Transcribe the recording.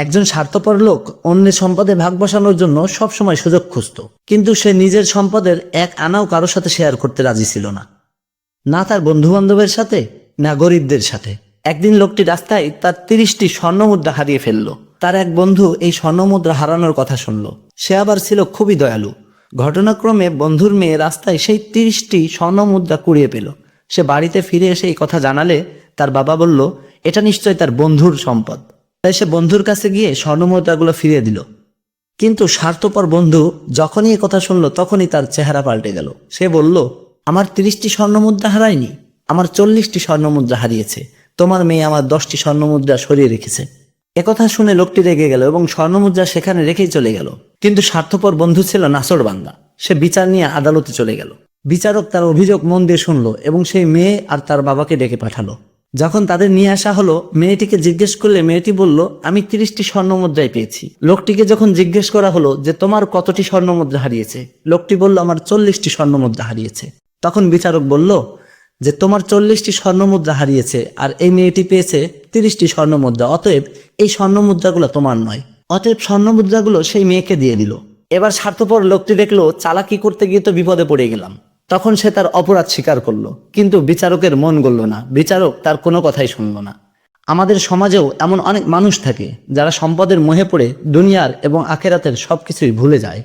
একজন স্বার্থপর লোক অন্যের সম্পদে ভাগ বসানোর জন্য সবসময় সুযোগ খুঁজত, কিন্তু সে নিজের সম্পদের এক আনাও কারোর সাথে শেয়ার করতে রাজি ছিল না, না তার বন্ধু বান্ধবের সাথে, না গরিবদের সাথে। একদিন লোকটি রাস্তায় তার 30টি স্বর্ণমুদ্রা হারিয়ে ফেলল। তার এক বন্ধু এই স্বর্ণমুদ্রা হারানোর কথা শুনল। সে আবার ছিল খুবই দয়ালু। ঘটনাক্রমে বন্ধুর মেয়ে রাস্তায় সেই 30টি স্বর্ণমুদ্রা কুড়িয়ে পেল। সে বাড়িতে ফিরে এসে এই কথা জানালে তার বাবা বলল, এটা নিশ্চয় তার বন্ধুর সম্পদ। তাই সে বন্ধুর কাছে গিয়ে স্বর্ণমুদ্রাগুলো ফিরিয়ে দিল। কিন্তু স্বার্থপর বন্ধু যখনই এ কথা শুনল তখনই তার চেহারা পাল্টে গেল। সে বলল, আমার 30টি স্বর্ণমুদ্রা হারায়নি, আমার 40টি স্বর্ণমুদ্রা হারিয়েছে। তোমার মেয়ে আমার 10টি স্বর্ণমুদ্রা সরিয়ে রেখেছে। একথা শুনে লোকটি রেগে গেল এবং স্বর্ণমুদ্রা সেখানে রেখেই চলে গেল। কিন্তু স্বার্থপর বন্ধু ছিল নাছোড়বান্দা। সে বিচার নিয়ে আদালতে চলে গেল। বিচারক তার অভিযোগ মন দিয়ে শুনল এবং সেই মেয়ে আর তার বাবাকে ডেকে পাঠালো। যখন তাদের নিয়ে আসা হলো, মেয়েটিকে জিজ্ঞেস করলে মেয়েটি বলল, আমি 30টি স্বর্ণমুদ্রাই পেয়েছি। লোকটিকে যখন জিজ্ঞেস করা হলো যে তোমার কতটি স্বর্ণমুদ্রা হারিয়েছে, লোকটি বলল, আমার 40টি স্বর্ণমুদ্রা হারিয়েছে। তখন বিচারক বলল যে তোমার 40টি স্বর্ণমুদ্রা হারিয়েছে আর এই মেয়েটি পেয়েছে 30টি স্বর্ণমুদ্রা, অতএব এই স্বর্ণমুদ্রাগুলো তোমার নয়। অতএব স্বর্ণমুদ্রাগুলো সেই মেয়েকে দিয়ে দিল। এবার স্বার্থপর লোকটি দেখলো চালাকি করতে গিয়ে তো বিপদে পড়ে গেলাম। তখন সে তার অপরাধ স্বীকার করলো, কিন্তু বিচারকের মন গলল না। বিচারক তার কোনো কথাই শুনল না। আমাদের সমাজেও এমন অনেক মানুষ থাকে যারা সম্পদের মোহে পড়ে দুনিয়ার এবং আখেরাতের সবকিছুই ভুলে যায়।